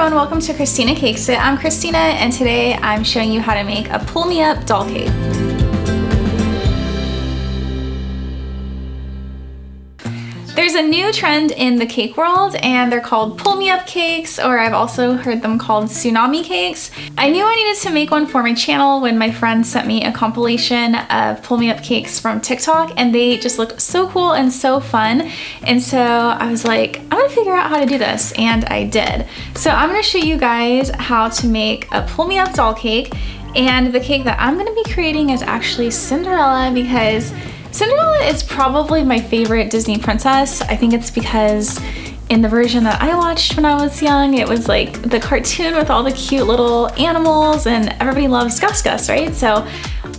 everyone, welcome to Christina Cakes It. I'm Christina and today I'm showing you how to make a pull me up doll cake. There's a new trend in the cake world and they're called pull me up cakes, or I've also heard them called tsunami cakes. I knew I needed to make one for my channel when my friend sent me a compilation of pull me up cakes from TikTok and they just looked so cool and so fun. And so I was like, I'm gonna figure out how to do this, and I did. So I'm gonna show you guys how to make a pull me up doll cake, and the cake that I'm gonna be creating is actually Cinderella because Cinderella is probably my favorite Disney princess. I think it's because in the version that I watched when I was young, it was like the cartoon with all the cute little animals and everybody loves Gus Gus, right? So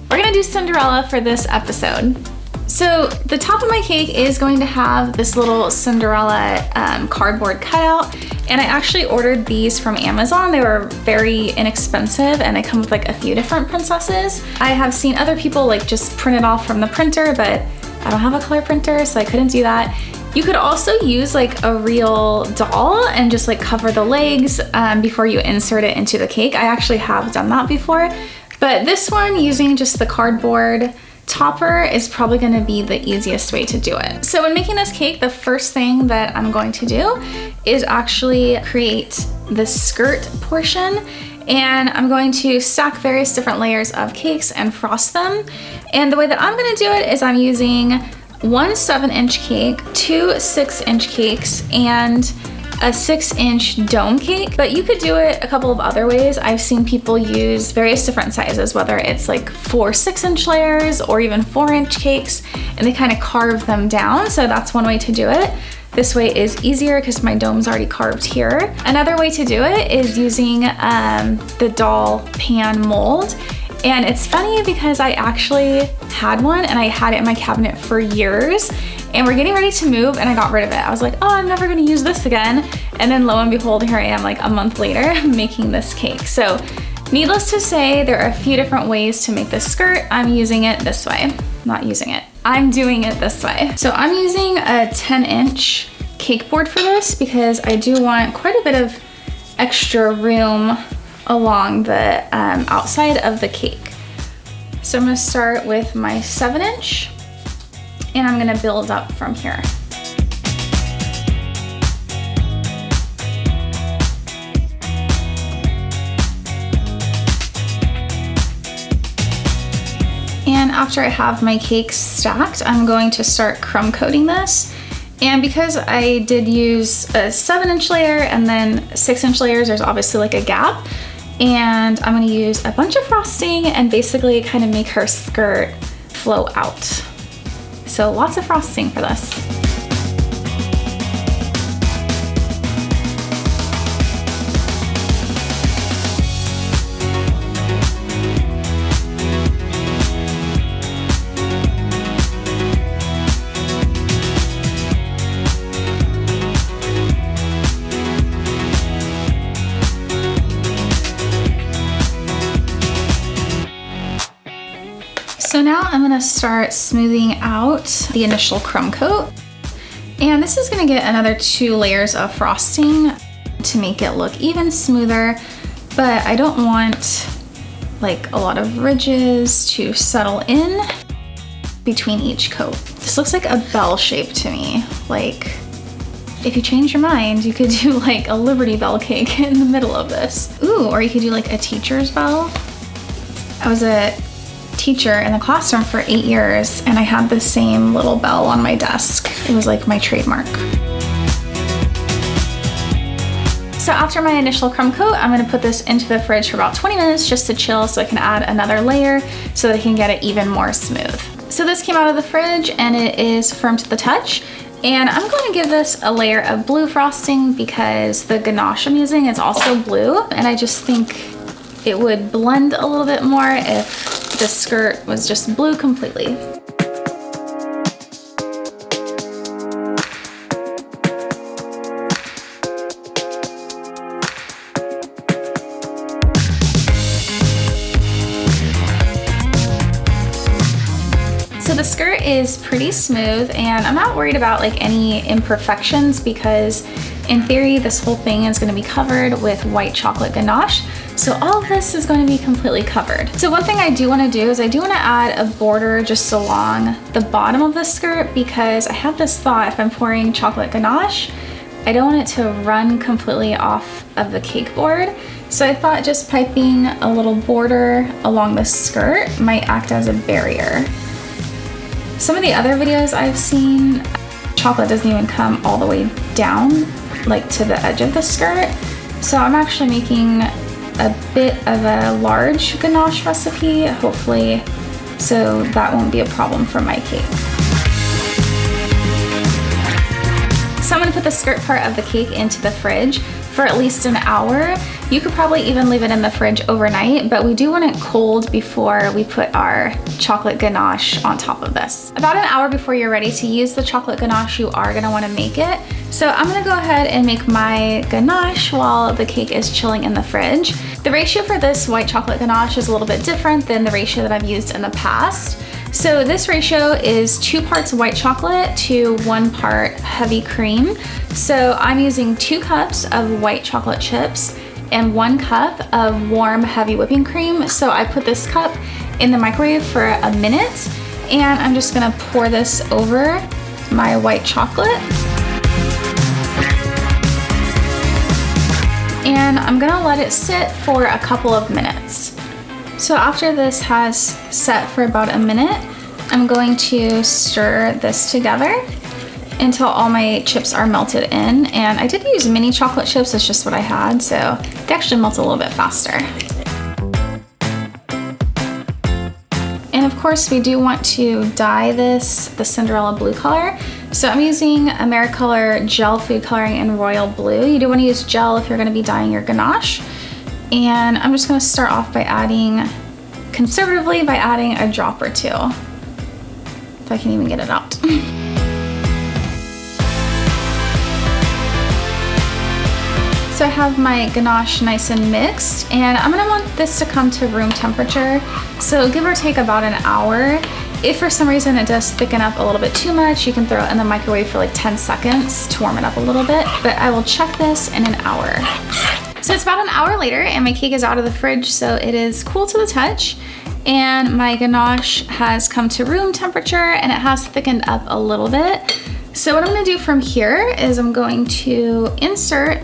we're gonna do Cinderella for this episode. So the top of my cake is going to have this little Cinderella cardboard cutout, and I actually ordered these from Amazon. They were very inexpensive and they come with like a few different princesses. I have seen other people like just print it off from the printer, but I don't have a color printer, so I couldn't do that. You could also use like a real doll and just like cover the legs before you insert it into the cake. I actually have done that before, but this one using just the cardboard topper is probably going to be the easiest way to do it. So when making this cake, the first thing that I'm going to do is actually create the skirt portion, and I'm going to stack various different layers of cakes and frost them. And the way that I'm going to do it is I'm using one 7-inch cake, two 6-inch cakes, and a 6-inch dome cake, but you could do it a couple of other ways. I've seen people use various different sizes, whether it's like 4 6-inch layers or even 4-inch cakes, and they kind of carve them down. So that's one way to do it. This way is easier because my dome's already carved here. Another way to do it is using the doll pan mold. And it's funny because I actually had one and I had it in my cabinet for years, and we're getting ready to move and I got rid of it. I was like, oh, I'm never gonna use this again. And then lo and behold, here I am like a month later making this cake. So needless to say, there are a few different ways to make this skirt. I'm using it this way. Not using it. I'm doing it this way. So I'm using a 10-inch cake board for this because I do want quite a bit of extra room along the outside of the cake. So I'm gonna start with my 7-inch and I'm gonna build up from here. And after I have my cake stacked, I'm going to start crumb coating this. And because I did use a 7-inch layer and then 6-inch layers, there's obviously like a gap. And I'm gonna use a bunch of frosting and basically kind of make her skirt flow out. So lots of frosting for this. So now I'm gonna start smoothing out the initial crumb coat. And this is gonna get another 2 layers of frosting to make it look even smoother, but I don't want like a lot of ridges to settle in between each coat. This looks like a bell shape to me. Like if you change your mind, you could do like a Liberty Bell cake in the middle of this. Ooh, or you could do like a teacher's bell. I was a teacher in the classroom for 8 years and I had the same little bell on my desk. It was like my trademark. So after my initial crumb coat, I'm gonna put this into the fridge for about 20 minutes just to chill so I can add another layer so that I can get it even more smooth. So this came out of the fridge and it is firm to the touch. And I'm going to give this a layer of blue frosting because the ganache I'm using is also blue, and I just think it would blend a little bit more if the skirt was just blue completely. So the skirt is pretty smooth and I'm not worried about like any imperfections because In theory, this whole thing is gonna be covered with white chocolate ganache. So all of this is going to be completely covered. So one thing I do want to do is I do want to add a border just along the bottom of the skirt, because I have this thought, if I'm pouring chocolate ganache, I don't want it to run completely off of the cake board. So I thought just piping a little border along the skirt might act as a barrier. Some of the other videos I've seen, chocolate doesn't even come all the way down, like to the edge of the skirt. So I'm actually making a bit of a large ganache recipe, hopefully, so that won't be a problem for my cake. So I'm gonna put the skirt part of the cake into the fridge for at least an hour. You could probably even leave it in the fridge overnight, but we do want it cold before we put our chocolate ganache on top of this. About an hour before you're ready to use the chocolate ganache, you are gonna wanna make it. So I'm gonna go ahead and make my ganache while the cake is chilling in the fridge. The ratio for this white chocolate ganache is a little bit different than the ratio that I've used in the past. So this ratio is 2 parts white chocolate to 1 part heavy cream. So I'm using 2 cups of white chocolate chips and 1 cup of warm heavy whipping cream. So I put this cup in the microwave for a minute, and I'm just gonna pour this over my white chocolate. And I'm gonna let it sit for a couple of minutes. So after this has set for about a minute, I'm going to stir this together until all my chips are melted in. And I did use mini chocolate chips, it's just what I had, so they actually melt a little bit faster. And of course we do want to dye this the Cinderella blue color. So I'm using Americolor gel food coloring in royal blue. You do want to use gel if you're going to be dyeing your ganache. And I'm just going to start off by adding, conservatively, by adding a drop or 2. If I can even get it out. So I have my ganache nice and mixed, and I'm gonna want this to come to room temperature. So give or take about an hour. If for some reason it does thicken up a little bit too much, you can throw it in the microwave for like 10 seconds to warm it up a little bit, but I will check this in an hour. So it's about an hour later and my cake is out of the fridge, so it is cool to the touch. And my ganache has come to room temperature and it has thickened up a little bit. So what I'm gonna do from here is I'm going to insert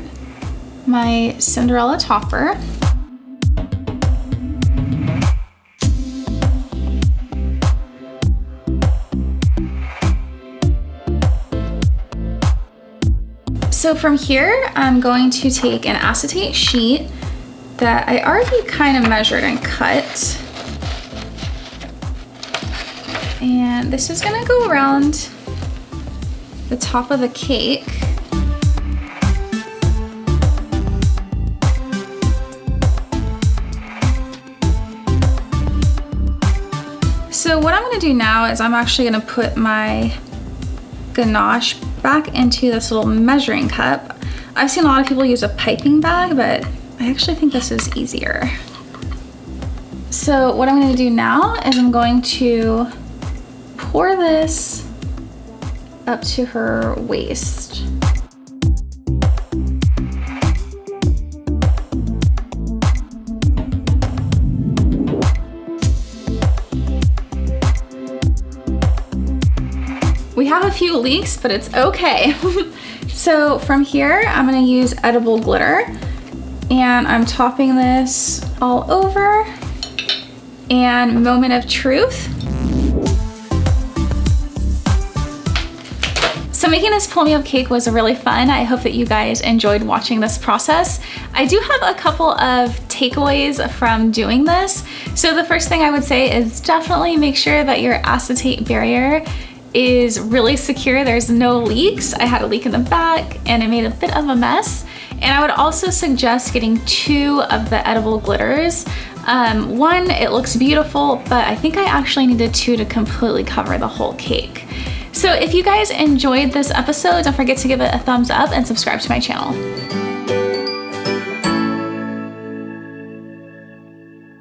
my Cinderella topper. So from here, I'm going to take an acetate sheet that I already kind of measured and cut. And this is gonna go around the top of the cake. So what I'm gonna do now is I'm actually gonna put my ganache back into this little measuring cup. I've seen a lot of people use a piping bag, but I actually think this is easier. So what I'm gonna do now is I'm going to pour this up to her waist. We have a few leaks, but it's okay. So from here, I'm gonna use edible glitter, and I'm topping this all over. And moment of truth. So making this pull me up cake was really fun. I hope that you guys enjoyed watching this process. I do have a couple of takeaways from doing this. So the first thing I would say is definitely make sure that your acetate barrier is really secure. There's no leaks. I had a leak in the back and it made a bit of a mess. And I would also suggest getting 2 of the edible glitters. One, it looks beautiful, but I think I actually needed 2 to completely cover the whole cake. So if you guys enjoyed this episode, don't forget to give it a thumbs up and subscribe to my channel.